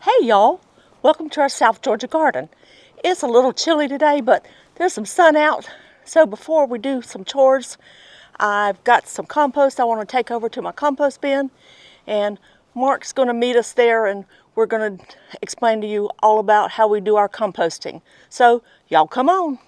Hey y'all, welcome to our South Georgia garden. It's a little chilly today, but there's some sun out. So before we do some chores, I've got some compost I want to take over to my compost bin, and Mark's going to meet us there, and we're going to explain to you all about how we do our composting. So y'all come on.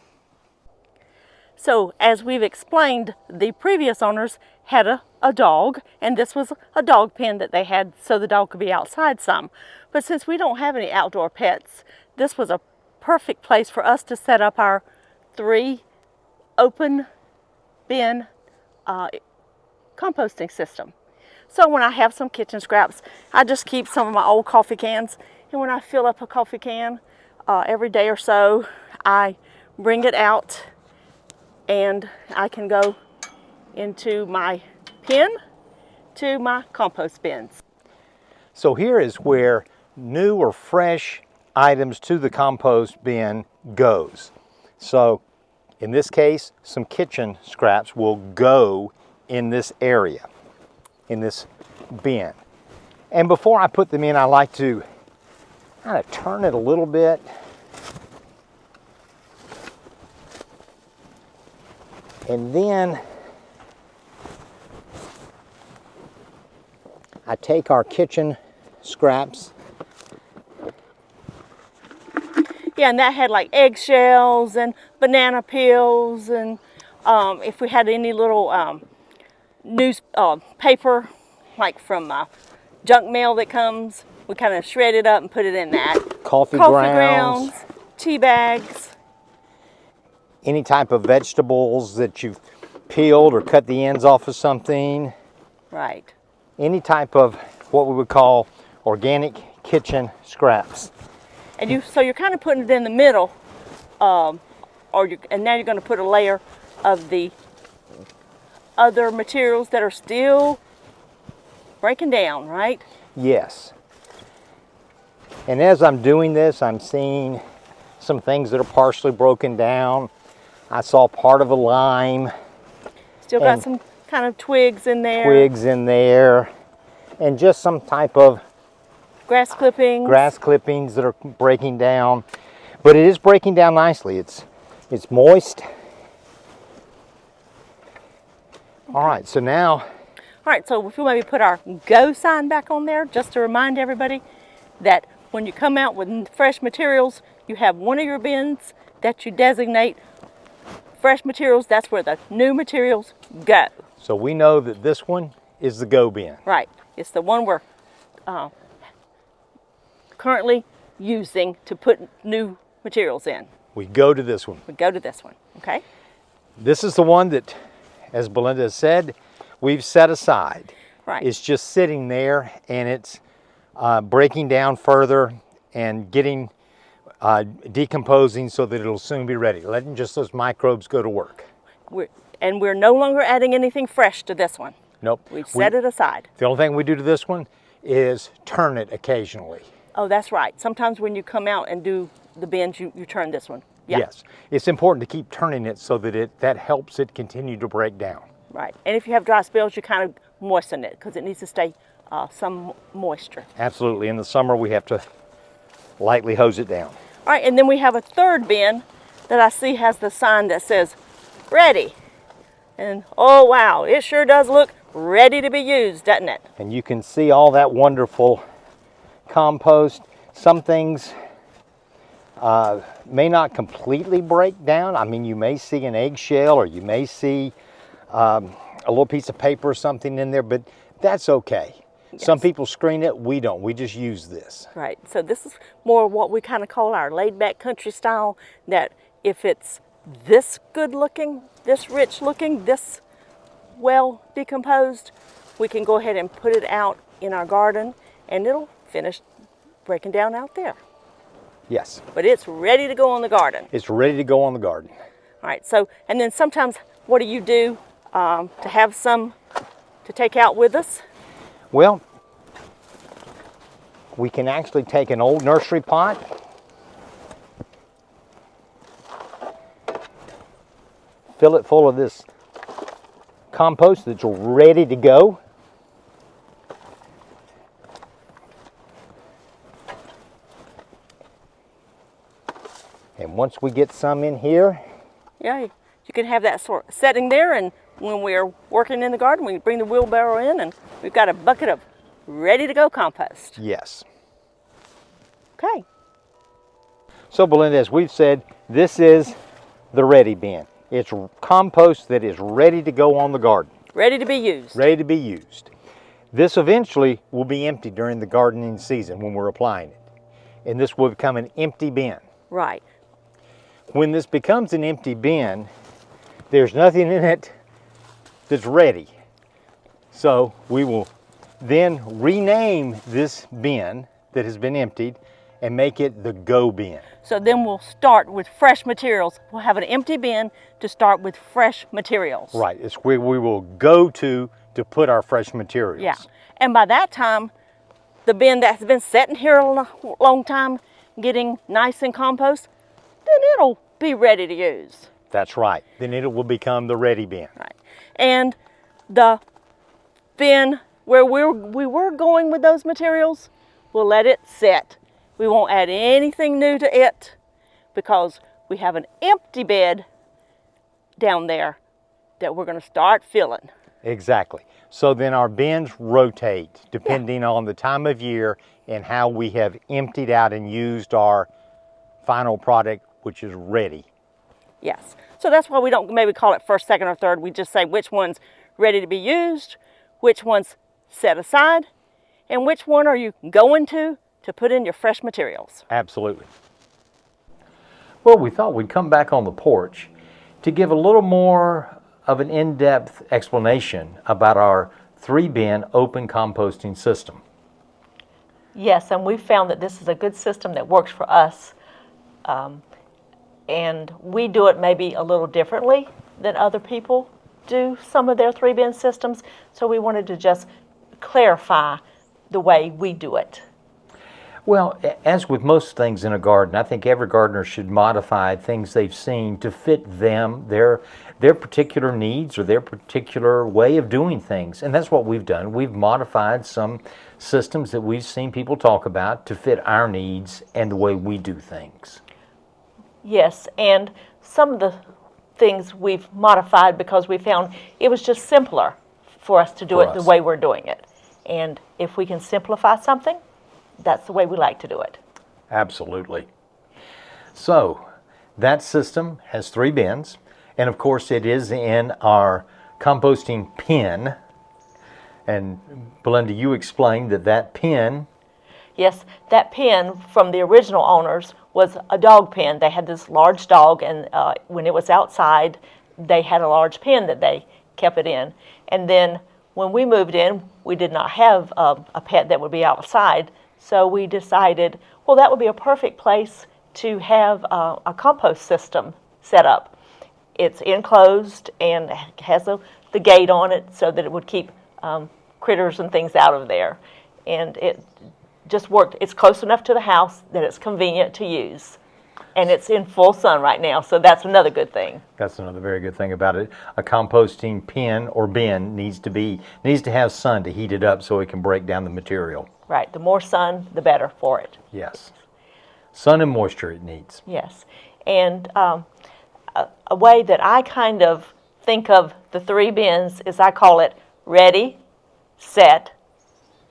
So as we've explained, the previous owners had a dog, and this was a dog pen that they had so the dog could be outside some. But since we don't have any outdoor pets, this was a perfect place for us to set up our 3 open bin composting system. So when I have some kitchen scraps, I just keep some of my old coffee cans, and when I fill up a coffee can every day or so, I bring it out and I can go into my bin to my compost bins. So here is where new or fresh items to the compost bin goes. So in this case, some kitchen scraps will go in this area, in this bin. And before I put them in, I like to kind of turn it a little bit. And then I take our kitchen scraps. Yeah, and that had like eggshells and banana peels, and if we had any little paper, like from junk mail that comes, we kind of shred it up and put it in that. Coffee grounds, tea bags. Any type of vegetables that you've peeled or cut the ends off of something. Right. Any type of what we would call organic kitchen scraps. And so you're kind of putting it in the middle, and now you're going to put a layer of the other materials that are still breaking down, right? Yes. And as I'm doing this, I'm seeing some things that are partially broken down. I saw part of a lime. Still got some kind of twigs in there. Twigs in there. And just some type of grass clippings. Grass clippings that are breaking down. But it is breaking down nicely. It's moist. All right, so now. All right, so if we maybe put our go sign back on there, just to remind everybody that when you come out with fresh materials, you have one of your bins that you designate fresh materials. That's where the new materials go. So we know that this one is the go bin. Right. It's the one we're currently using to put new materials in. We go to this one. We go to this one, okay? This is the one that, as Belinda has said, we've set aside. Right. It's just sitting there, and it's breaking down further and getting decomposing so that it'll soon be ready, letting just those microbes go to work. We're no longer adding anything fresh to this one. Nope. We've set it aside. The only thing we do to this one is turn it occasionally. Oh, that's right. Sometimes when you come out and do the bins, you turn this one. Yeah. Yes. It's important to keep turning it so that that helps it continue to break down. Right. And if you have dry spells, you kind of moisten it because it needs to stay some moisture. Absolutely. In the summer, we have to lightly hose it down. All right, and then we have a third bin that I see has the sign that says ready. And oh wow, it sure does look ready to be used, doesn't it? And you can see all that wonderful compost. Some things may not completely break down. I mean, you may see an eggshell, or you may see a little piece of paper or something in there, but that's okay. Yes. Some people screen it, we don't. We just use this. Right. So this is more what we kind of call our laid-back country style, that if it's this good looking, this rich looking, this well decomposed, we can go ahead and put it out in our garden and it'll finish breaking down out there. Yes. But it's ready to go on the garden. It's ready to go on the garden. All right. So, and then sometimes what do you do to have some to take out with us? Well, we can actually take an old nursery pot, fill it full of this compost that's ready to go. once we get some in here, Yeah, you can have that sort of setting there, and when we're working in the garden, we bring the wheelbarrow in, and we've got a bucket of ready-to-go compost. yes. Okay. So Belinda, as we've said, this is the ready bin. It's compost that is ready to go on the garden. Ready to be used. Ready to be used. This eventually will be empty during the gardening season when we're applying it. And this will become an empty bin. Right. When this becomes an empty bin, there's nothing in it that's ready. So we will then rename this bin that has been emptied and make it the go bin. So then we'll start with fresh materials. We'll have an empty bin to start with fresh materials. Right, it's where we will go to put our fresh materials. Yeah, and by that time, the bin that has been sitting here a long time, getting nice and compost, then it'll be ready to use. That's right, then it will become the ready bin. Right, and the bin where we were going with those materials, we'll let it sit. We won't add anything new to it because we have an empty bed down there that we're going to start filling. Exactly. So then our bins rotate depending on the time of year and how we have emptied out and used our final product, which is ready. Yes. So that's why we don't maybe call it first, second, or third. We just say which one's ready to be used, which one's set aside, and which one are you going to put in your fresh materials. Absolutely. Well, we thought we'd come back on the porch to give a little more of an in-depth explanation about our 3-bin open composting system. Yes, and we found that this is a good system that works for us. And we do it maybe a little differently than other people do some of their 3-bin systems. So we wanted to just clarify the way we do it. Well, as with most things in a garden, I think every gardener should modify things they've seen to fit them, their particular needs or their particular way of doing things. And that's what we've done. We've modified some systems that we've seen people talk about to fit our needs and the way we do things. Yes, and some of the things we've modified because we found it was just simpler for us to do it the way we're doing it. And if we can simplify something, that's the way we like to do it. Absolutely. So that system has 3 bins, and of course it is in our composting pen. And Belinda, you explained that pen. Yes, that pen from the original owners was a dog pen. They had this large dog, and when it was outside, they had a large pen that they kept it in. And then when we moved in, we did not have a pet that would be outside. So we decided, well, that would be a perfect place to have a compost system set up. It's enclosed and has the gate on it so that it would keep critters and things out of there. And it just worked. It's close enough to the house that it's convenient to use. And it's in full sun right now, so that's another good thing. That's another very good thing about it. A composting pen or bin needs to have sun to heat it up so it can break down the material. Right, the more sun, the better for it. Yes. Sun and moisture it needs. Yes, and a way that I kind of think of the 3 bins is I call it ready, set,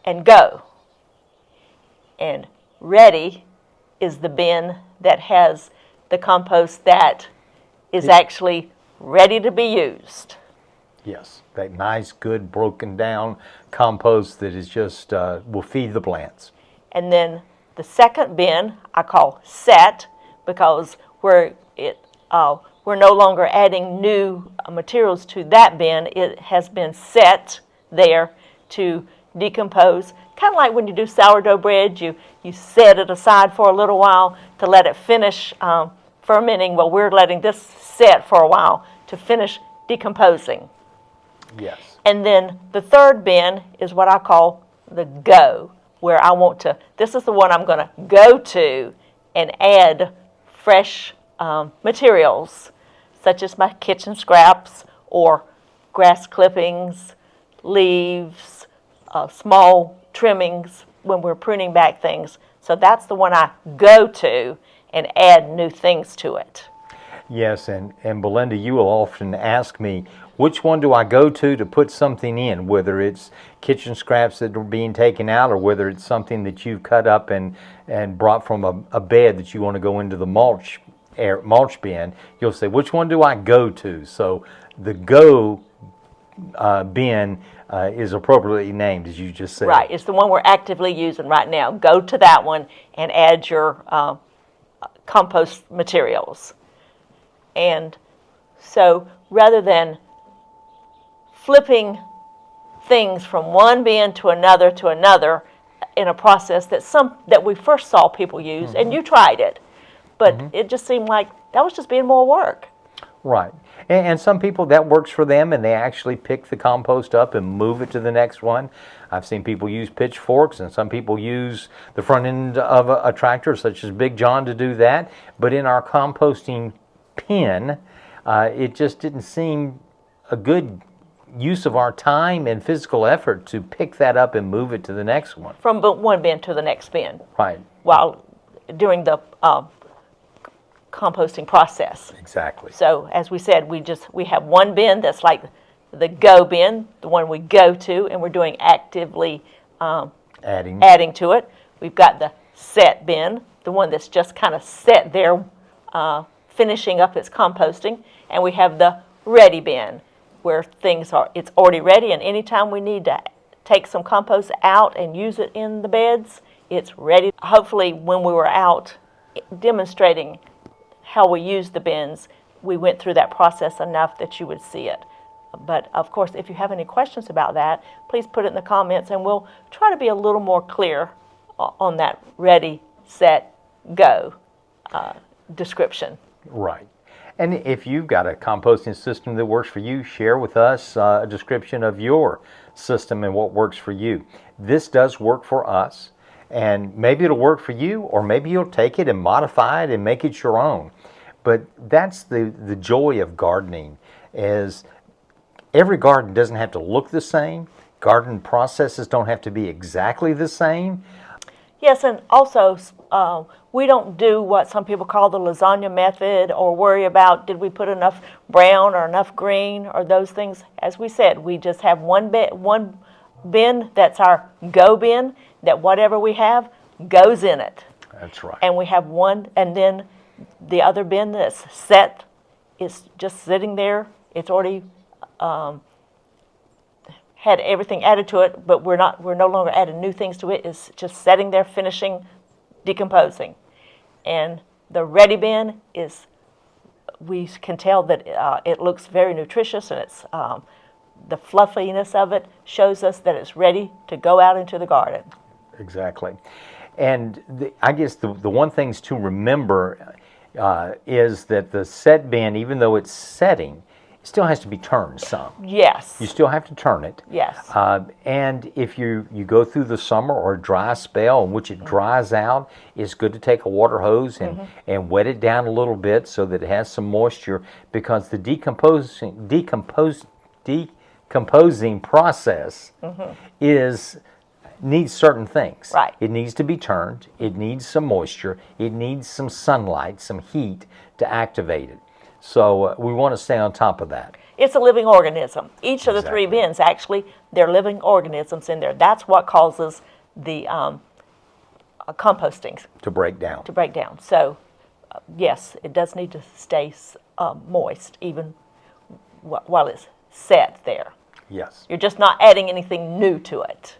and go. And ready is the bin that has the compost that is actually ready to be used. Yes, that nice, good, broken down compost that is just will feed the plants. And then the second bin I call set because we're no longer adding new materials to that bin. It has been set there to decompose. Kind of like when you do sourdough bread, you set it aside for a little while to let it finish fermenting. Well, we're letting this set for a while to finish decomposing. Yes. And then the third bin is what I call the go, where I want to, this is the one I'm going to go to and add fresh materials, such as my kitchen scraps or grass clippings, leaves, small trimmings when we're pruning back things. So that's the one I go to, and add new things to it. Yes, and Belinda, you will often ask me, which one do I go to put something in, whether it's kitchen scraps that are being taken out or whether it's something that you've cut up and brought from a bed that you want to go into the mulch bin. You'll say, which one do I go to? So the go bin is appropriately named, as you just said. Right, it's the one we're actively using right now. Go to that one and add your compost materials. And so rather than flipping things from one bin to another in a process that we first saw people use, and you tried it, but it just seemed like that was just being more work. Right. And some people, that works for them, and they actually pick the compost up and move it to the next one. I've seen people use pitchforks, and some people use the front end of a tractor, such as Big John, to do that. But in our composting bin, it just didn't seem a good use of our time and physical effort to pick that up and move it to the next one. From one bin to the next bin. Right. While during the composting process. Exactly. So as we said, we have one bin that's like the go bin, the one we go to, and we're doing actively adding to it. We've got the set bin, the one that's just kind of set there, finishing up its composting, and we have the ready bin, where it's already ready, and anytime we need to take some compost out and use it in the beds, it's ready. Hopefully when we were out demonstrating how we use the bins, we went through that process enough that you would see it. But of course, if you have any questions about that, please put it in the comments, and we'll try to be a little more clear on that ready, set, go description. Right. And if you've got a composting system that works for you, share with us a description of your system and what works for you. This does work for us, and maybe it'll work for you, or maybe you'll take it and modify it and make it your own. But that's the joy of gardening, is every garden doesn't have to look the same. Garden processes don't have to be exactly the same. Yes, and also we don't do what some people call the lasagna method, or worry about did we put enough brown or enough green or those things. As we said, we just have one bin that's our go bin, that whatever we have goes in it. That's right. And we have one, and then the other bin that's set is just sitting there. It's already had everything added to it, but we're no longer adding new things to it. It's just sitting there, finishing decomposing. And the ready bin we can tell that it looks very nutritious, and it's the fluffiness of it shows us that it's ready to go out into the garden. Exactly. And I guess the one thing to remember is that the set bin, even though it's setting, it still has to be turned some. Yes. You still have to turn it. Yes. And if you go through the summer or a dry spell in which it dries out, it's good to take a water hose and wet it down a little bit so that it has some moisture, because the decomposing process needs certain things. Right. It needs to be turned, it needs some moisture, it needs some sunlight, some heat to activate it. So we want to stay on top of that. It's a living organism. Each of the three bins, actually, they're living organisms in there. That's what causes the composting To break down. So, yes, it does need to stay moist, even while it's set there. Yes. You're just not adding anything new to it.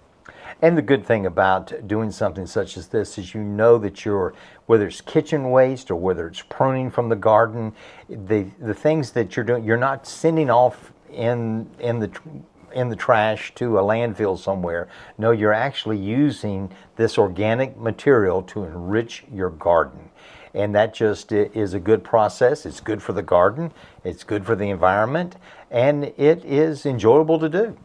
And the good thing about doing something such as this is you know that whether it's kitchen waste or whether it's pruning from the garden, the things that you're doing, you're not sending off in the trash to a landfill somewhere. No, you're actually using this organic material to enrich your garden. And that just is a good process. It's good for the garden, it's good for the environment, and it is enjoyable to do.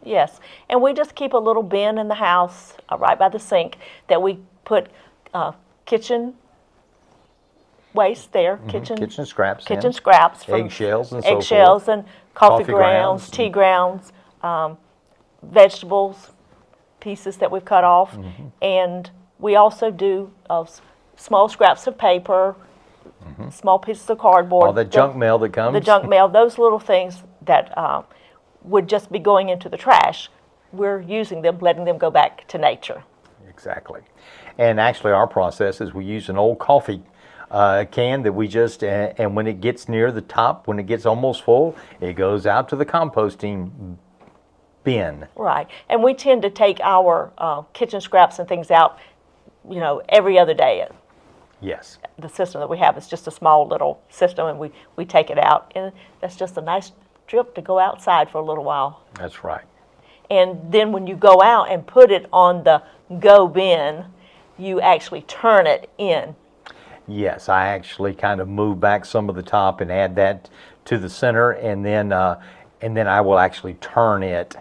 Yes, and we just keep a little bin in the house right by the sink that we put kitchen waste there, kitchen scraps, from eggshells and eggshells so forth. and coffee grounds, tea grounds, vegetables pieces that we've cut off, and we also do small scraps of paper, small pieces of cardboard. All the junk mail that comes. The junk mail, those little things that would just be going into the trash, we're using them, letting them go back to nature. Exactly. And actually our process is we use an old coffee can that we just, and when it gets near the top, when it gets almost full, it goes out to the composting bin. Right. And we tend to take our kitchen scraps and things out, every other day. Yes. The system that we have is just a small little system, and we take it out. And that's just a nice trip to go outside for a little while. That's right. And then when you go out and put it on the go bin, you actually turn it in. Yes, I actually kind of move back some of the top and add that to the center, and then I will actually turn it.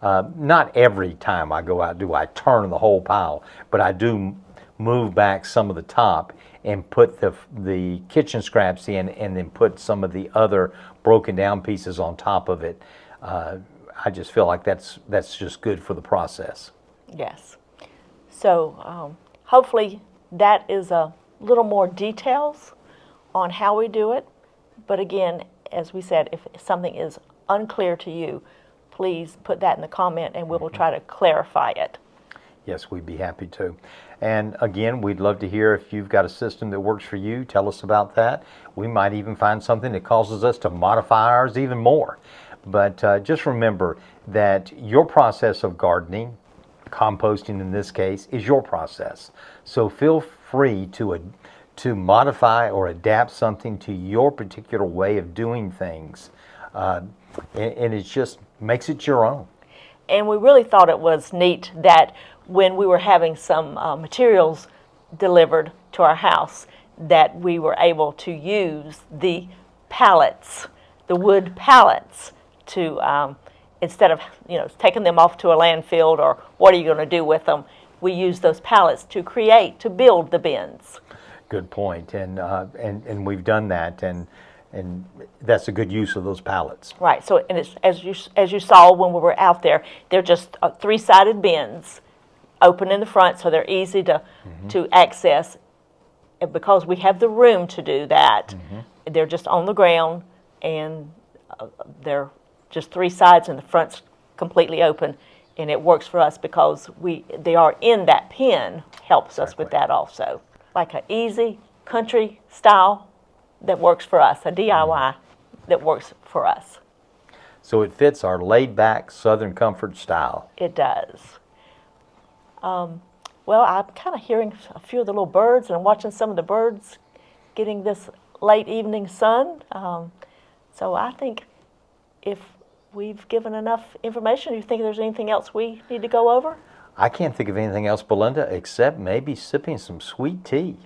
Not every time I go out do I turn the whole pile, but I do move back some of the top and put the kitchen scraps in, and then put some of the other broken down pieces on top of it. I just feel like that's just good for the process. Yes. So hopefully that is a little more details on how we do it. But again, as we said, if something is unclear to you, please put that in the comment and we will try to clarify it. Yes, we'd be happy to. And again, we'd love to hear if you've got a system that works for you. Tell us about that. We might even find something that causes us to modify ours even more. But just remember that your process of gardening, composting in this case, is your process. So feel free to modify or adapt something to your particular way of doing things. And it just makes it your own. And we really thought it was neat that when we were having some materials delivered to our house, that we were able to use the pallets, the wood pallets, to instead of taking them off to a landfill or what are you going to do with them, we use those pallets to build the bins. Good point, and we've done that, and that's a good use of those pallets. Right. So, and it's as you saw when we were out there, they're just three-sided bins, open in the front, so they're easy to access. And because we have the room to do that, they're just on the ground, and they're just three sides, and the front's completely open, and it works for us because they are in that pen helps us with that also. Like an easy country style that works for us, a DIY that works for us. So it fits our laid-back Southern comfort style. It does. Well, I'm kind of hearing a few of the little birds and watching some of the birds getting this late evening sun. So I think if we've given enough information, you think there's anything else we need to go over? I can't think of anything else, Belinda, except maybe sipping some sweet tea.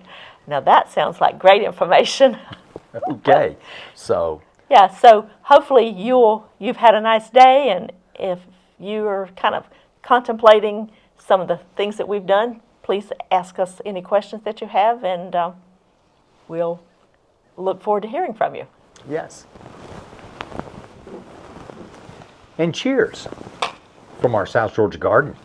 Now that sounds like great information. Okay, so. Yeah, so hopefully you've had a nice day, and if you're kind of contemplating some of the things that we've done, please ask us any questions that you have, and we'll look forward to hearing from you. Yes. And cheers from our South Georgia garden.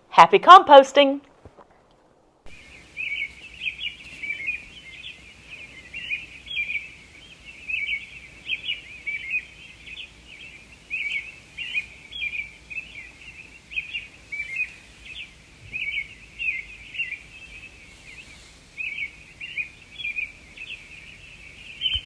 Happy composting!